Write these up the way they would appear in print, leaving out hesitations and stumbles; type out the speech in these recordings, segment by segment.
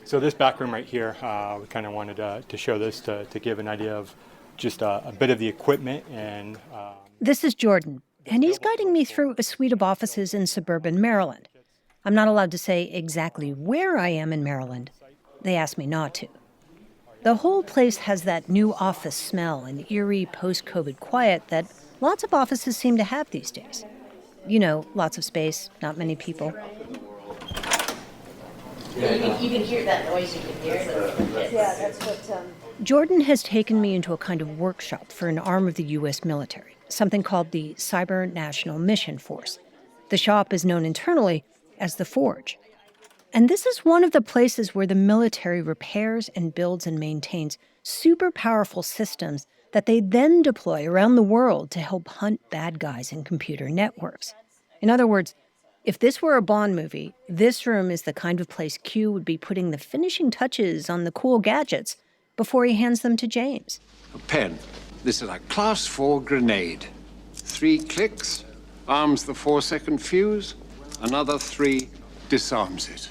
So this back room right here, we kind of wanted to show this to give an idea of just a bit of the equipment. And This is Jordan, and he's guiding me through a suite of offices in suburban Maryland. I'm not allowed to say exactly where I am in Maryland. They asked me not to. The whole place has that new office smell and eerie post-COVID quiet that lots of offices seem to have these days. You know, lots of space, not many people. Yeah, you can hear that noise, you can hear it. Yeah, that's what... Jordan has taken me into a kind of workshop for an arm of the U.S. military, something called the Cyber National Mission Force. The shop is known internally as the Forge. And this is one of the places where the military repairs and builds and maintains super powerful systems that they then deploy around the world to help hunt bad guys in computer networks. In other words, if this were a Bond movie, this room is the kind of place Q would be putting the finishing touches on the cool gadgets before he hands them to James. A pen. This is a Class 4 grenade. 3 clicks, arms the 4-second fuse. Another 3 disarms it.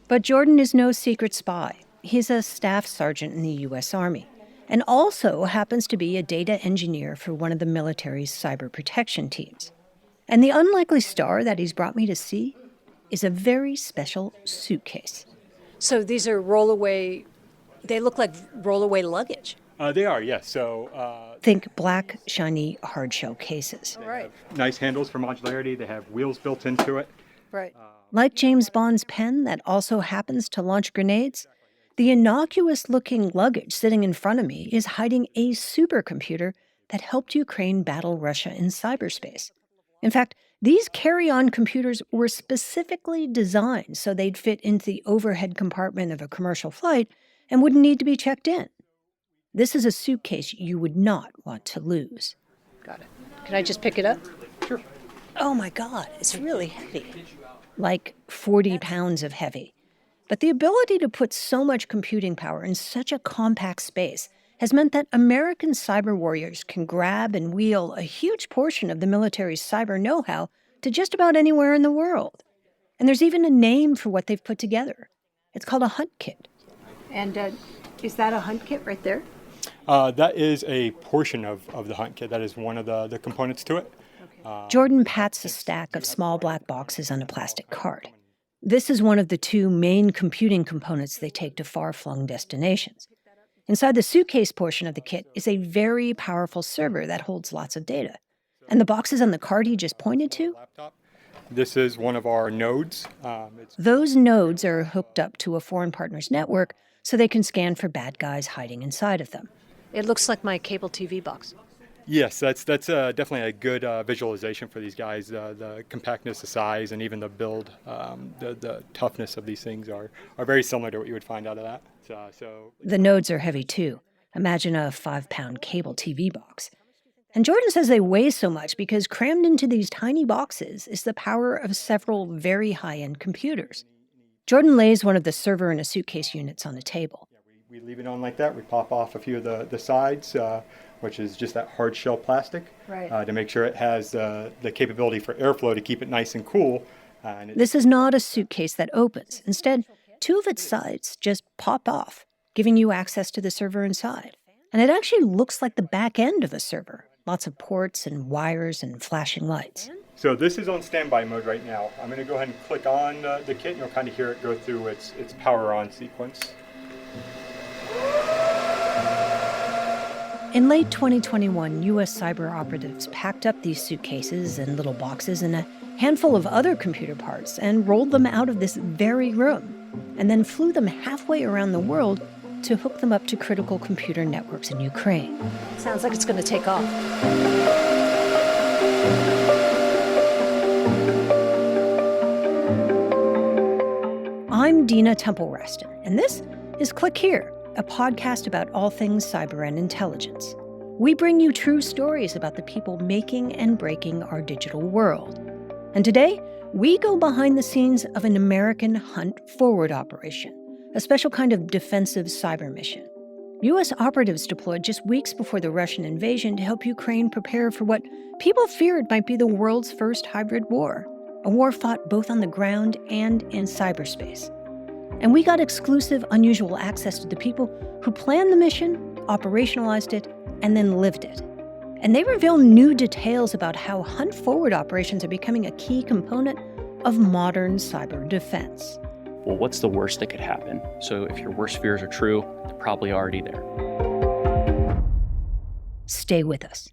But Jordan is no secret spy. He's a staff sergeant in the U.S. Army and also happens to be a data engineer for one of the military's cyber protection teams. And the unlikely star that he's brought me to see is a very special suitcase. So these are rollaway, they look like rollaway luggage. They are, yes. So think black, shiny, hard-shell cases. Right. Nice handles for modularity. They have wheels built into it. Right. Like James Bond's pen that also happens to launch grenades, the innocuous-looking luggage sitting in front of me is hiding a supercomputer that helped Ukraine battle Russia in cyberspace. In fact, these carry-on computers were specifically designed so they'd fit into the overhead compartment of a commercial flight and wouldn't need to be checked in. This is a suitcase you would not want to lose. Got it. Can I just pick it up? Sure. Oh my God, it's really heavy. Like 40 pounds of heavy. But the ability to put so much computing power in such a compact space has meant that American cyber warriors can grab and wheel a huge portion of the military's cyber know-how to just about anywhere in the world. And there's even a name for what they've put together. It's called a hunt kit. And is that a hunt kit right there? That is a portion of the hunt kit. That is one of the components to it. Jordan pats a stack of small black boxes on a plastic cart. This is one of the 2 main computing components they take to far-flung destinations. Inside the suitcase portion of the kit is a very powerful server that holds lots of data. And the boxes on the cart he just pointed to? This is one of our nodes. Those nodes are hooked up to a foreign partner's network so they can scan for bad guys hiding inside of them. It looks like my cable TV box. Yes, that's definitely a good visualization for these guys. The compactness, the size, and even the build, the toughness of these things are very similar to what you would find out of that. The nodes are heavy too. Imagine a 5-pound cable TV box. And Jordan says they weigh so much because crammed into these tiny boxes is the power of several very high-end computers. Jordan lays one of the server in a suitcase units on a table. We leave it on like that. We pop off a few of the sides, which is just that hard shell plastic, right. To make sure it has the capability for airflow to keep it nice and cool. This is not a suitcase that opens. Instead, 2 of its sides just pop off, giving you access to the server inside. And it actually looks like the back end of a server. Lots of ports and wires and flashing lights. So this is on standby mode right now. I'm going to go ahead and click on the kit, and you'll kind of hear it go through its power on sequence. In late 2021, U.S. cyber operatives packed up these suitcases and little boxes and a handful of other computer parts and rolled them out of this very room, and then flew them halfway around the world to hook them up to critical computer networks in Ukraine. Sounds like it's going to take off. I'm Dina Temple-Raston, and this is Click Here, a podcast about all things cyber and intelligence. We bring you true stories about the people making and breaking our digital world. And today, we go behind the scenes of an American Hunt Forward operation, a special kind of defensive cyber mission. U.S. operatives deployed just weeks before the Russian invasion to help Ukraine prepare for what people feared might be the world's first hybrid war, a war fought both on the ground and in cyberspace. And we got exclusive, unusual access to the people who planned the mission, operationalized it, and then lived it. And they reveal new details about how hunt-forward operations are becoming a key component of modern cyber defense. Well, what's the worst that could happen? So if your worst fears are true, they're probably already there. Stay with us.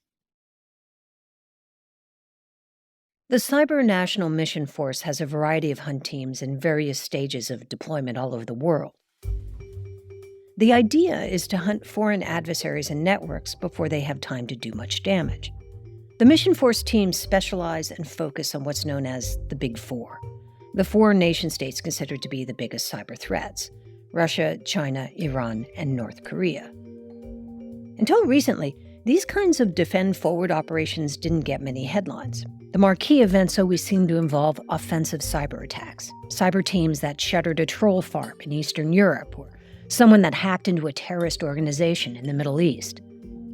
The Cyber National Mission Force has a variety of hunt teams in various stages of deployment all over the world. The idea is to hunt foreign adversaries and networks before they have time to do much damage. The Mission Force teams specialize and focus on what's known as the Big Four, the four nation-states considered to be the biggest cyber threats: Russia, China, Iran, and North Korea. Until recently, these kinds of defend-forward operations didn't get many headlines. The marquee events always seem to involve offensive cyber attacks, cyber teams that shuttered a troll farm in Eastern Europe, or someone that hacked into a terrorist organization in the Middle East.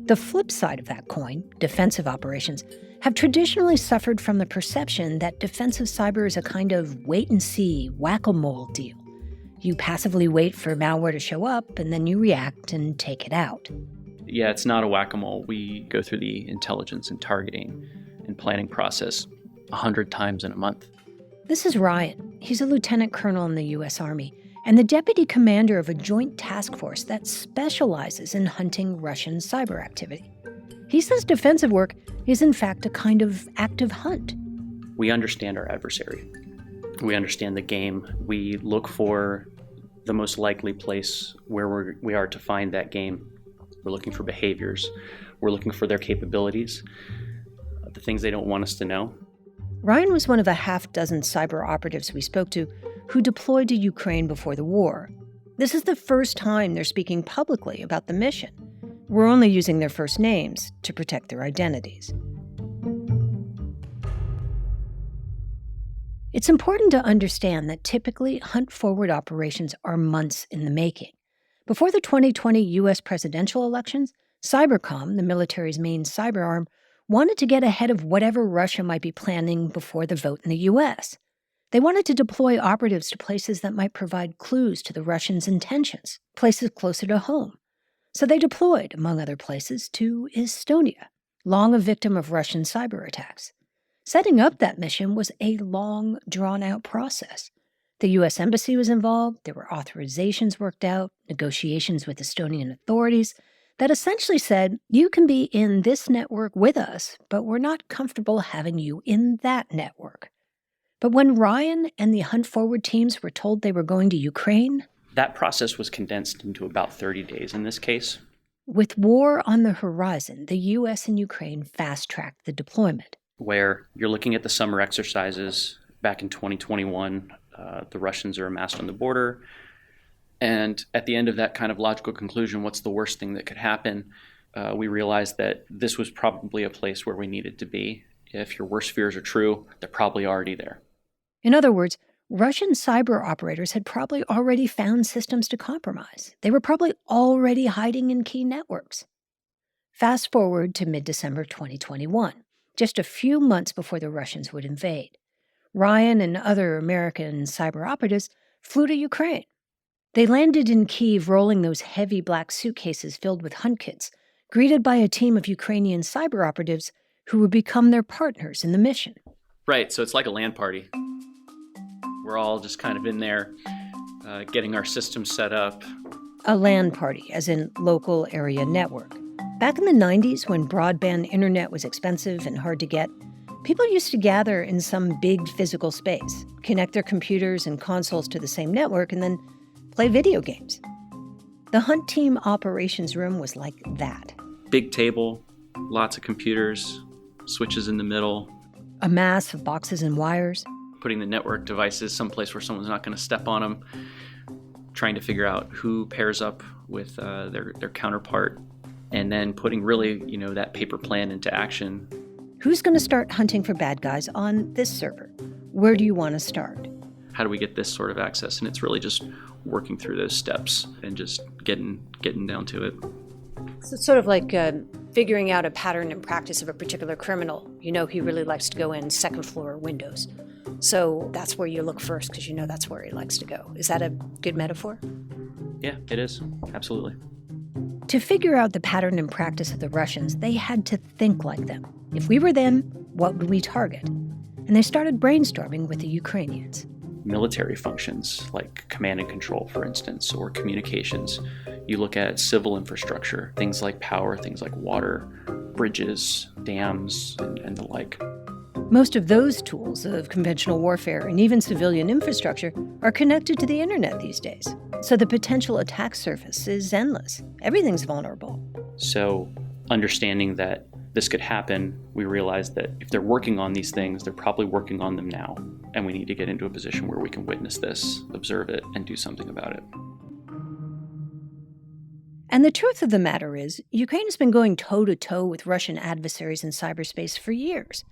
The flip side of that coin, defensive operations, have traditionally suffered from the perception that defensive cyber is a kind of wait-and-see, whack-a-mole deal. You passively wait for malware to show up, and then you react and take it out. Yeah, it's not a whack-a-mole. We go through the intelligence and targeting and planning process 100 times in a month. This is Ryan. He's a lieutenant colonel in the U.S. Army and the deputy commander of a joint task force that specializes in hunting Russian cyber activity. He says defensive work is in fact a kind of active hunt. We understand our adversary. We understand the game. We look for the most likely place where we are to find that game. We're looking for behaviors. We're looking for their capabilities, the things they don't want us to know. Ryan was one of a half-dozen cyber operatives we spoke to who deployed to Ukraine before the war. This is the first time they're speaking publicly about the mission. We're only using their first names to protect their identities. It's important to understand that typically hunt-forward operations are months in the making. Before the 2020 U.S. presidential elections, Cybercom, the military's main cyber arm, wanted to get ahead of whatever Russia might be planning before the vote in the U.S. They wanted to deploy operatives to places that might provide clues to the Russians' intentions, places closer to home. So they deployed, among other places, to Estonia, long a victim of Russian cyber attacks. Setting up that mission was a long, drawn-out process. The U.S. Embassy was involved, there were authorizations worked out, negotiations with Estonian authorities, that essentially said, you can be in this network with us, but we're not comfortable having you in that network. But when Ryan and the Hunt Forward teams were told they were going to Ukraine, that process was condensed into about 30 days in this case. With war on the horizon, the U.S. and Ukraine fast-tracked the deployment. Where you're looking at the summer exercises back in 2021, the Russians are amassed on the border. And at the end of that kind of logical conclusion, what's the worst thing that could happen? We realized that this was probably a place where we needed to be. If your worst fears are true, they're probably already there. In other words, Russian cyber operators had probably already found systems to compromise. They were probably already hiding in key networks. Fast forward to mid-December 2021, just a few months before the Russians would invade. Ryan and other American cyber operatives flew to Ukraine. They landed in Kyiv rolling those heavy black suitcases filled with hunt kits, greeted by a team of Ukrainian cyber operatives who would become their partners in the mission. Right, so it's like a LAN party. We're all just kind of in there, getting our systems set up. A LAN party, as in local area network. Back in the 90s, when broadband internet was expensive and hard to get, people used to gather in some big physical space, connect their computers and consoles to the same network, and then play video games. The Hunt Team operations room was like that. Big table, lots of computers, switches in the middle. A mass of boxes and wires. Putting the network devices someplace where someone's not going to step on them. Trying to figure out who pairs up with their counterpart. And then putting really, that paper plan into action. Who's going to start hunting for bad guys on this server? Where do you want to start? How do we get this sort of access? And it's really just working through those steps and just getting down to it. So it's sort of like figuring out a pattern and practice of a particular criminal. You know he really likes to go in second floor windows. So that's where you look first because you know that's where he likes to go. Is that a good metaphor? Yeah, it is. Absolutely. To figure out the pattern and practice of the Russians, they had to think like them. If we were them, what would we target? And they started brainstorming with the Ukrainians. Military functions like command and control, for instance, or communications. You look at civil infrastructure, things like power, things like water, bridges, dams, and the like. Most of those tools of conventional warfare and even civilian infrastructure are connected to the internet these days. So the potential attack surface is endless. Everything's vulnerable. So understanding that this could happen, we realized that if they're working on these things, they're probably working on them now. And we need to get into a position where we can witness this, observe it, and do something about it. And the truth of the matter is, Ukraine has been going toe-to-toe with Russian adversaries in cyberspace for years.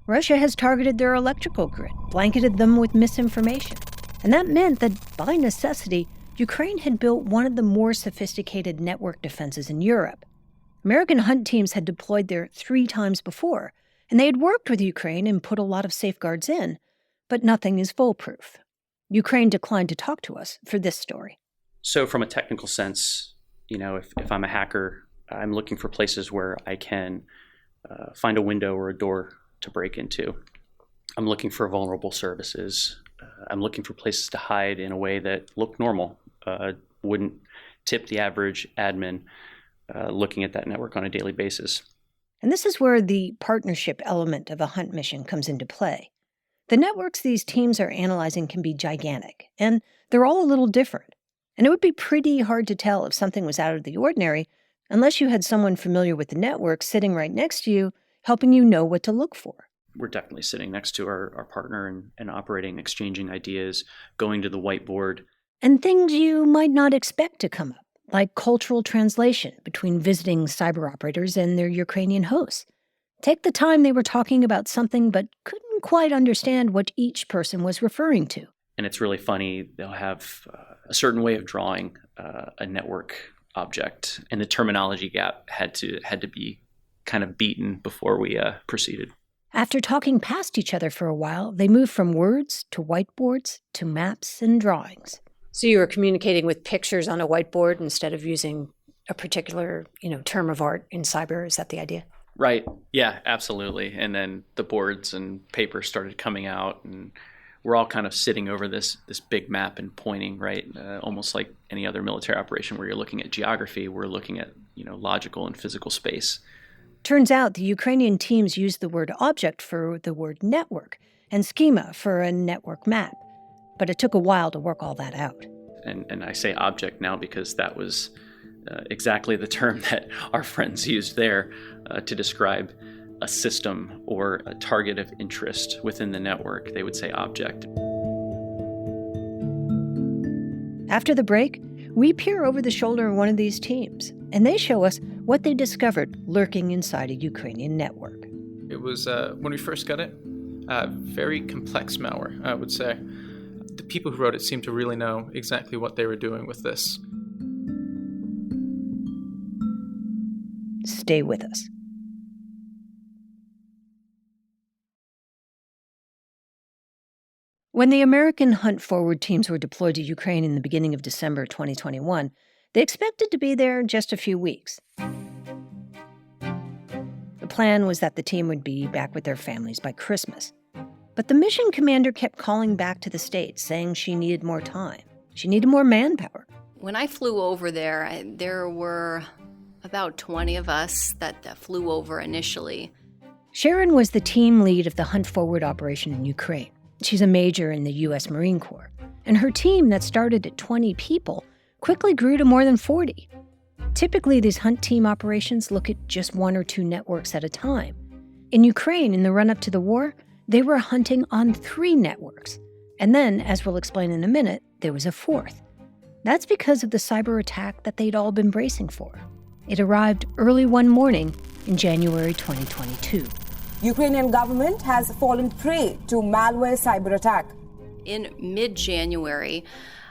Russia has targeted their electrical grid, blanketed them with misinformation. And that meant that, by necessity, Ukraine had built one of the more sophisticated network defenses in Europe. American hunt teams had deployed there 3 times before, and they had worked with Ukraine and put a lot of safeguards in, but nothing is foolproof. Ukraine declined to talk to us for this story. So from a technical sense, if I'm a hacker, I'm looking for places where I can find a window or a door to break into. I'm looking for vulnerable services. I'm looking for places to hide in a way that look normal, wouldn't tip the average admin looking at that network on a daily basis. And this is where the partnership element of a hunt mission comes into play. The networks these teams are analyzing can be gigantic, and they're all a little different. And it would be pretty hard to tell if something was out of the ordinary unless you had someone familiar with the network sitting right next to you, helping you know what to look for. We're definitely sitting next to our partner and operating, exchanging ideas, going to the whiteboard. And things you might not expect to come up, like cultural translation between visiting cyber operators and their Ukrainian hosts. Take the time they were talking about something but couldn't quite understand what each person was referring to. And it's really funny, they'll have a certain way of drawing a network object, and the terminology gap had to be kind of beaten before we proceeded. After talking past each other for a while, they moved from words to whiteboards to maps and drawings. So you were communicating with pictures on a whiteboard instead of using a particular, term of art in cyber. Is that the idea? Right. Yeah, absolutely. And then the boards and paper started coming out, and we're all kind of sitting over this big map and pointing, right? Almost like any other military operation where you're looking at geography, we're looking at, logical and physical space. Turns out the Ukrainian teams used the word object for the word network and schema for a network map. But it took a while to work all that out. And I say object now because that was exactly the term that our friends used there to describe a system or a target of interest within the network. They would say object. After the break, we peer over the shoulder of one of these teams, and they show us what they discovered lurking inside a Ukrainian network. It was, when we first got it, very complex malware, I would say. The people who wrote it seemed to really know exactly what they were doing with this. Stay with us. When the American Hunt Forward teams were deployed to Ukraine in the beginning of December 2021, they expected to be there just a few weeks. The plan was that the team would be back with their families by Christmas. But the mission commander kept calling back to the States, saying she needed more time. She needed more manpower. When I flew over there, there were about 20 of us that flew over initially. Sharon was the team lead of the Hunt Forward operation in Ukraine. She's a major in the U.S. Marine Corps. And her team that started at 20 people quickly grew to more than 40. Typically, these hunt team operations look at just 1 or 2 networks at a time. In Ukraine, in the run-up to the war, they were hunting on 3 networks. And then, as we'll explain in a minute, there was a 4th. That's because of the cyber attack that they'd all been bracing for. It arrived early one morning in January 2022. Ukrainian government has fallen prey to malware cyber attack. In mid-January,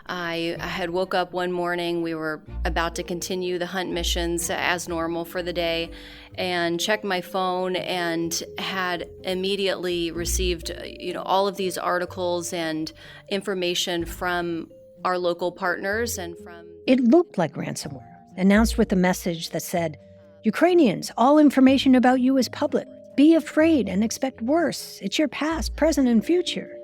I had woke up one morning, we were about to continue the hunt missions as normal for the day, and checked my phone and had immediately received all of these articles and information from our local partners and from... It looked like ransomware, announced with a message that said, "Ukrainians, all information about you is public. Be afraid and expect worse. It's your past, present, and future."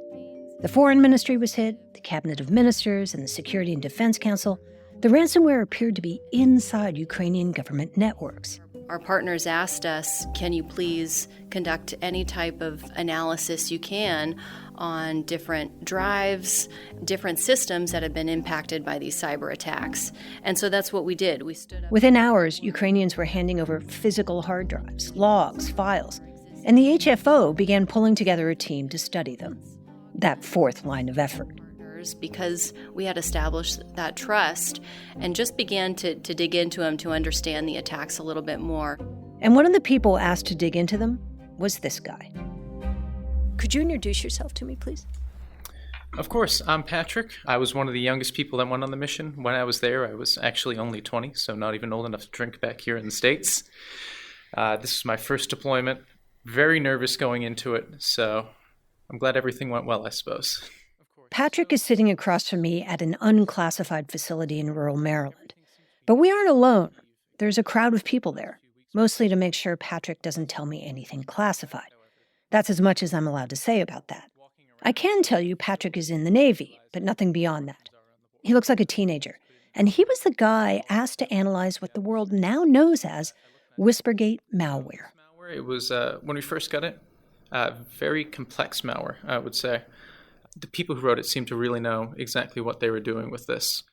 The Foreign Ministry was hit, the Cabinet of Ministers, and the Security and Defense Council. The ransomware appeared to be inside Ukrainian government networks. Our partners asked us, can you please conduct any type of analysis you can on different drives, different systems that have been impacted by these cyber attacks. And so that's what we did. We stood up. Within hours, Ukrainians were handing over physical hard drives, logs, files, and the HFO began pulling together a team to study them. That fourth line of effort. Because we had established that trust and just began to dig into them to understand the attacks a little bit more. And one of the people asked to dig into them was this guy. Could you introduce yourself to me, please? Of course, I'm Patrick. I was one of the youngest people that went on the mission. When I was there, I was actually only 20, so not even old enough to drink back here in the States. This is my first deployment. Very nervous going into it, so I'm glad everything went well, I suppose. Patrick is sitting across from me at an unclassified facility in rural Maryland. But we aren't alone. There's a crowd of people there, mostly to make sure Patrick doesn't tell me anything classified. That's as much as I'm allowed to say about that. I can tell you Patrick is in the Navy, but nothing beyond that. He looks like a teenager, and he was the guy asked to analyze what the world now knows as Whispergate malware. It was, when we first got it, very complex malware, I would say. The people who wrote it seemed to really know exactly what they were doing with this.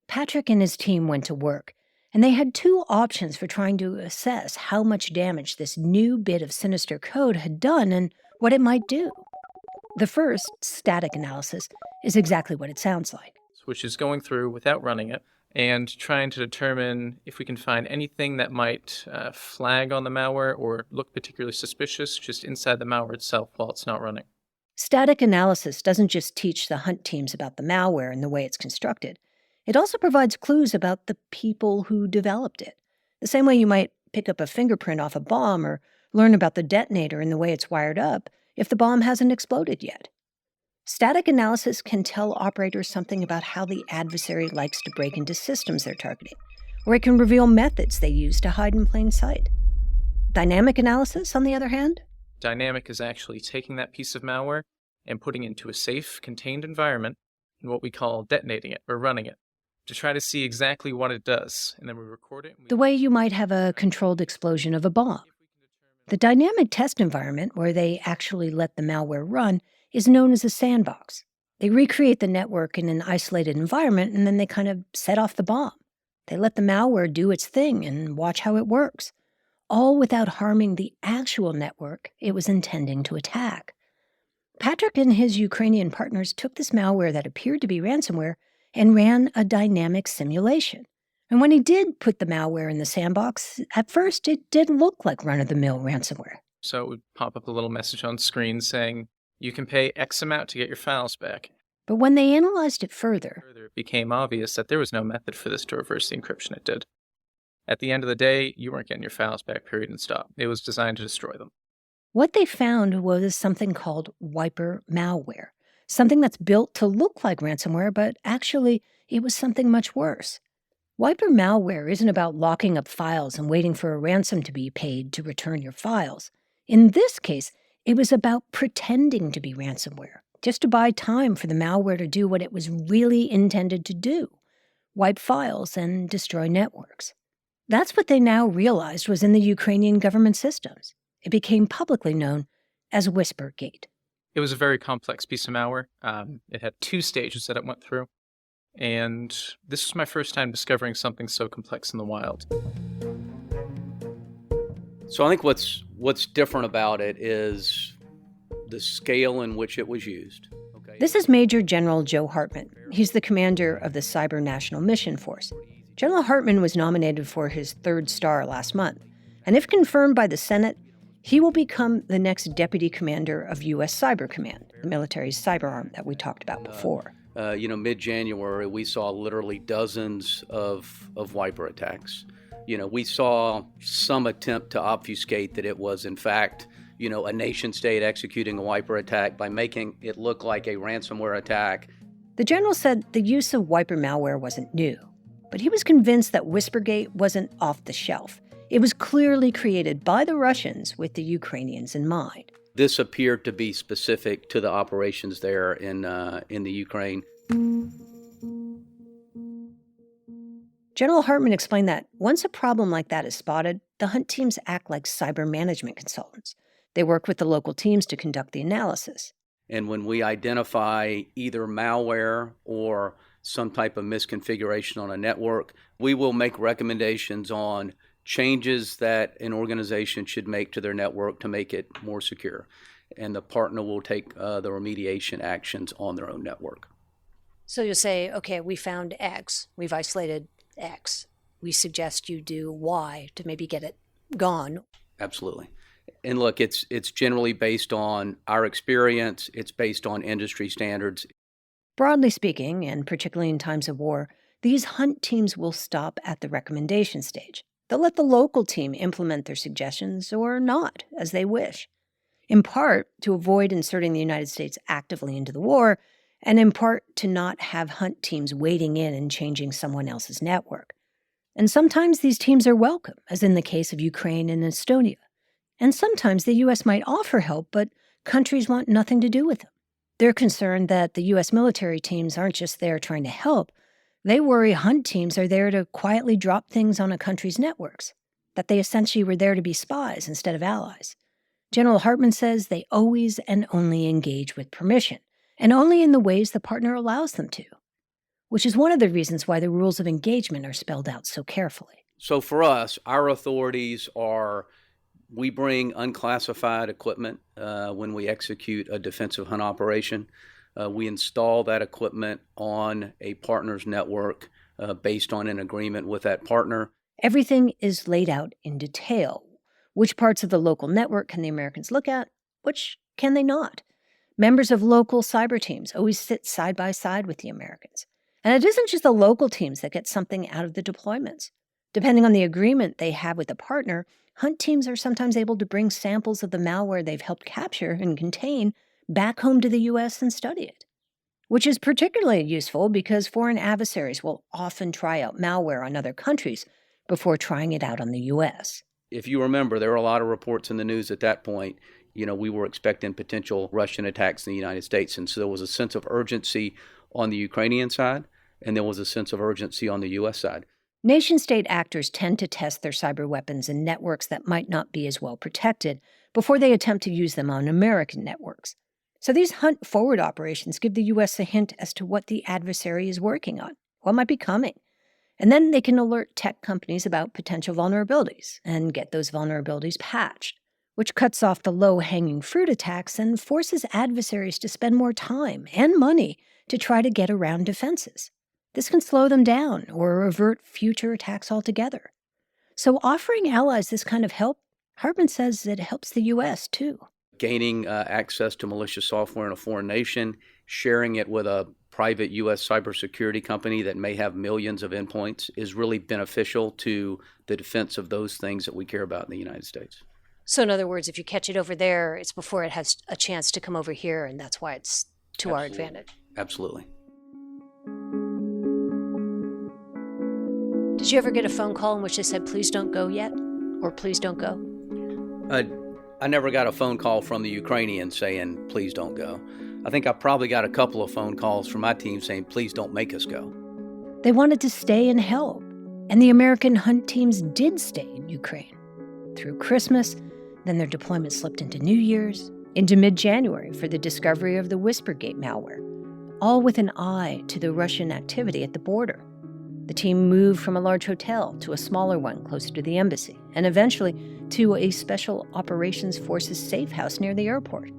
Patrick and his team went to work, and they had two options for trying to assess how much damage this new bit of sinister code had done and what it might do. The first, static analysis, is exactly what it sounds like. Which is going through without running it and trying to determine if we can find anything that might flag on the malware or look particularly suspicious just inside the malware itself while it's not running. Static analysis doesn't just teach the hunt teams about the malware and the way it's constructed. It also provides clues about the people who developed it. The same way you might pick up a fingerprint off a bomb or learn about the detonator and the way it's wired up if the bomb hasn't exploded yet. Static analysis can tell operators something about how the adversary likes to break into systems they're targeting, or it can reveal methods they use to hide in plain sight. Dynamic analysis, on the other hand? Dynamic is actually taking that piece of malware and putting it into a safe, contained environment, and what we call detonating it or running it, to try to see exactly what it does. And then we record it. The way you might have a controlled explosion of a bomb. The dynamic test environment, where they actually let the malware run, is known as a sandbox. They recreate the network in an isolated environment, and then they kind of set off the bomb. They let the malware do its thing and watch how it works, all without harming the actual network it was intending to attack. Patrick and his Ukrainian partners took this malware that appeared to be ransomware and ran a dynamic simulation. And when he did put the malware in the sandbox, at first it did look like run-of-the-mill ransomware. So it would pop up a little message on screen saying, you can pay X amount to get your files back. But when they analyzed it further, It became obvious that there was no method for this to reverse the encryption it did. At the end of the day, you weren't getting your files back, period and stop. It was designed to destroy them. what they found was something called wiper malware, something that's built to look like ransomware, but actually it was something much worse. Wiper malware isn't about locking up files and waiting for a ransom to be paid to return your files. In this case, it was about pretending to be ransomware, just to buy time for the malware to do what it was really intended to do: wipe files and destroy networks. That's what they now realized was in the Ukrainian government systems. It became publicly known as Whispergate. It was a very complex piece of malware. It had 2 stages that it went through. And this was my first time discovering something so complex in the wild. So I think what's different about it is the scale in which it was used. Okay. This is Major General Joe Hartman. He's the commander of the Cyber National Mission Force. General Hartman was nominated for his 3rd star last month. And if confirmed by the Senate, he will become the next deputy commander of U.S. Cyber Command, the military's cyber arm that we talked about before. Mid-January, we saw literally dozens of wiper attacks. We saw some attempt to obfuscate that it was, in fact, a nation state executing a wiper attack by making it look like a ransomware attack. The general said the use of wiper malware wasn't new, but he was convinced that Whispergate wasn't off the shelf. It was clearly created by the Russians with the Ukrainians in mind. This appeared to be specific to the operations there in the Ukraine. General Hartman explained that once a problem like that is spotted, the hunt teams act like cyber management consultants. They work with the local teams to conduct the analysis. And when we identify either malware or some type of misconfiguration on a network, we will make recommendations on changes that an organization should make to their network to make it more secure. And the partner will take the remediation actions on their own network. So you'll say, okay, we found X, we've isolated X. We suggest you do Y to maybe get it gone. Absolutely. And look, it's generally based on our experience. It's based on industry standards. Broadly speaking, and particularly in times of war, these hunt teams will stop at the recommendation stage. They'll let the local team implement their suggestions or not, as they wish. In part, to avoid inserting the United States actively into the war, and in part to not have hunt teams wading in and changing someone else's network. And sometimes these teams are welcome, as in the case of Ukraine and Estonia. And sometimes the U.S. might offer help, but countries want nothing to do with them. They're concerned that the U.S. military teams aren't just there trying to help. They worry hunt teams are there to quietly drop things on a country's networks, that they essentially were there to be spies instead of allies. General Hartman says they always and only engage with permission, and only in the ways the partner allows them to, which is one of the reasons why the rules of engagement are spelled out so carefully. So for us, our authorities are, we bring unclassified equipment when we execute a defensive hunt operation. We install that equipment on a partner's network based on an agreement with that partner. Everything is laid out in detail. Which parts of the local network can the Americans look at? Which can they not? Members of local cyber teams always sit side by side with the Americans. And it isn't just the local teams that get something out of the deployments. Depending on the agreement they have with the partner, hunt teams are sometimes able to bring samples of the malware they've helped capture and contain back home to the U.S. and study it, which is particularly useful because foreign adversaries will often try out malware on other countries before trying it out on the U.S. If you remember, there were a lot of reports in the news at that point. We were expecting potential Russian attacks in the United States, and so there was a sense of urgency on the Ukrainian side, and there was a sense of urgency on the U.S. side. Nation-state actors tend to test their cyber weapons in networks that might not be as well protected before they attempt to use them on American networks. So these hunt-forward operations give the U.S. a hint as to what the adversary is working on, what might be coming. And then they can alert tech companies about potential vulnerabilities and get those vulnerabilities patched, which cuts off the low-hanging fruit attacks and forces adversaries to spend more time and money to try to get around defenses. This can slow them down or avert future attacks altogether. So offering allies this kind of help, Hartman says it helps the U.S. too. Gaining access to malicious software in a foreign nation, sharing it with a private U.S. cybersecurity company that may have millions of endpoints is really beneficial to the defense of those things that we care about in the United States. So in other words, if you catch it over there, it's before it has a chance to come over here, and that's why it's to our advantage. Absolutely. Did you ever get a phone call in which they said, please don't go yet? Or please don't go? I never got a phone call from the Ukrainians saying, please don't go. I think I probably got a couple of phone calls from my team saying, please don't make us go. They wanted to stay and help. And the American hunt teams did stay in Ukraine. Through Christmas, then their deployment slipped into New Year's, into mid-January for the discovery of the Whispergate malware, all with an eye to the Russian activity at the border. The team moved from a large hotel to a smaller one closer to the embassy, and eventually to a Special Operations Forces safe house near the airport.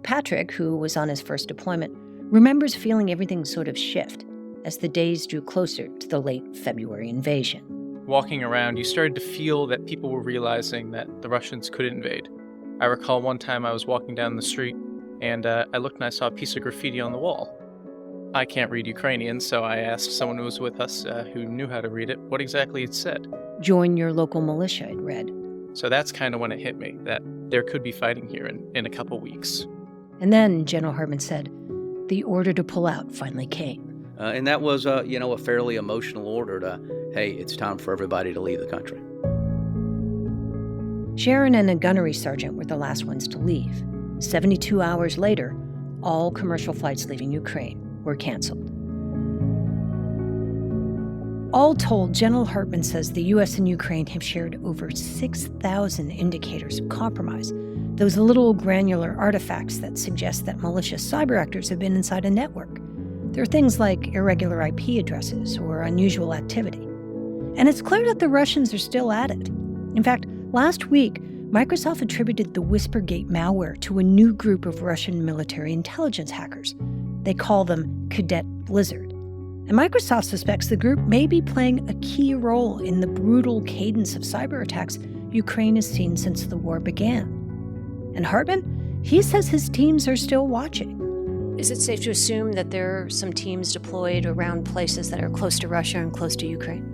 Patrick, who was on his first deployment, remembers feeling everything sort of shift as the days drew closer to the late February invasion. Walking around, you started to feel that people were realizing that the Russians could invade. I recall one time I was walking down the street, and I looked and I saw a piece of graffiti on the wall. I can't read Ukrainian, so I asked someone who was with us who knew how to read it what exactly it said. Join your local militia, it read. So that's kind of when it hit me, that there could be fighting here in a couple weeks. And then, General Hartman said, the order to pull out finally came. And that was, a fairly emotional order to, hey, it's time for everybody to leave the country. Sharon and a gunnery sergeant were the last ones to leave. 72 hours later, all commercial flights leaving Ukraine were canceled. All told, General Hartman says the U.S. and Ukraine have shared over 6,000 indicators of compromise, those little granular artifacts that suggest that malicious cyber actors have been inside a network. There are things like irregular IP addresses or unusual activity. And it's clear that the Russians are still at it. In fact, last week, Microsoft attributed the Whispergate malware to a new group of Russian military intelligence hackers. They call them Cadet Blizzard. And Microsoft suspects the group may be playing a key role in the brutal cadence of cyber attacks Ukraine has seen since the war began. And Hartman, he says his teams are still watching. Is it safe to assume that there are some teams deployed around places that are close to Russia and close to Ukraine?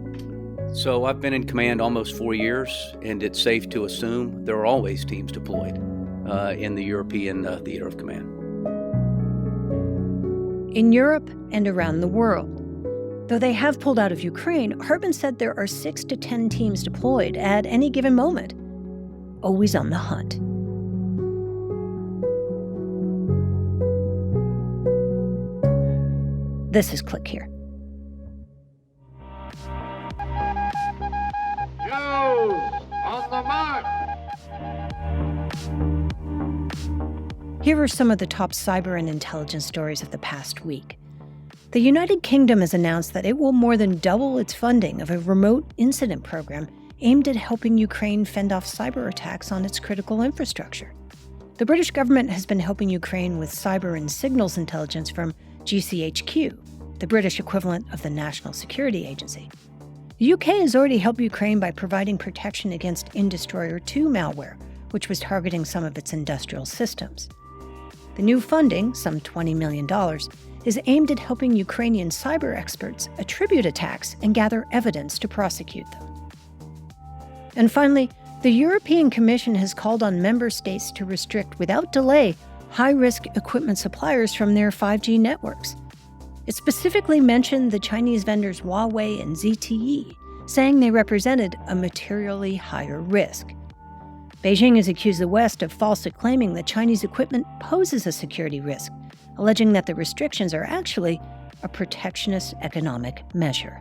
So I've been in command almost 4 years, and it's safe to assume there are always teams deployed in the European theater of command. In Europe and around the world. Though they have pulled out of Ukraine, Hartman said there are 6 to 10 teams deployed at any given moment, always on the hunt. This is Click Here. On the mark! Here are some of the top cyber and intelligence stories of the past week. The United Kingdom has announced that it will more than double its funding of a remote incident program aimed at helping Ukraine fend off cyber attacks on its critical infrastructure. The British government has been helping Ukraine with cyber and signals intelligence from GCHQ, the British equivalent of the National Security Agency. The UK has already helped Ukraine by providing protection against Indestroyer 2 malware, which was targeting some of its industrial systems. The new funding, some $20 million, is aimed at helping Ukrainian cyber experts attribute attacks and gather evidence to prosecute them. And finally, the European Commission has called on member states to restrict, without delay, high-risk equipment suppliers from their 5G networks. It specifically mentioned the Chinese vendors Huawei and ZTE, saying they represented a materially higher risk. Beijing has accused the West of falsely claiming that Chinese equipment poses a security risk, alleging that the restrictions are actually a protectionist economic measure.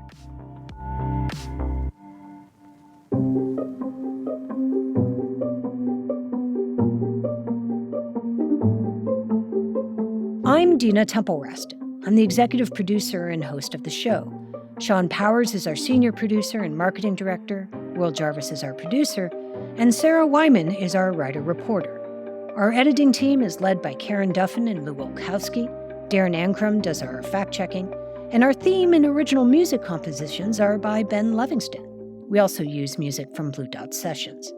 I'm Dina Temple-Rest. I'm the executive producer and host of the show. Sean Powers is our senior producer and marketing director, Will Jarvis is our producer, and Sarah Wyman is our writer-reporter. Our editing team is led by Karen Duffin and Lou Wilkowski. Darren Ankrum does our fact-checking, and our theme and original music compositions are by Ben Livingston. We also use music from Blue Dot Sessions.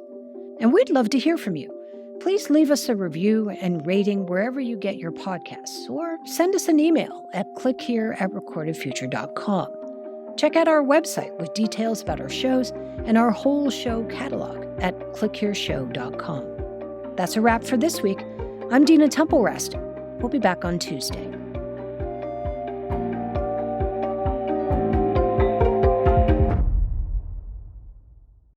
And we'd love to hear from you. Please leave us a review and rating wherever you get your podcasts, or send us an email at clickhere@recordedfuture.com. Check out our website with details about our shows and our whole show catalog at clickhereshow.com. That's a wrap for this week. I'm Dina Temple-Rest. We'll be back on Tuesday.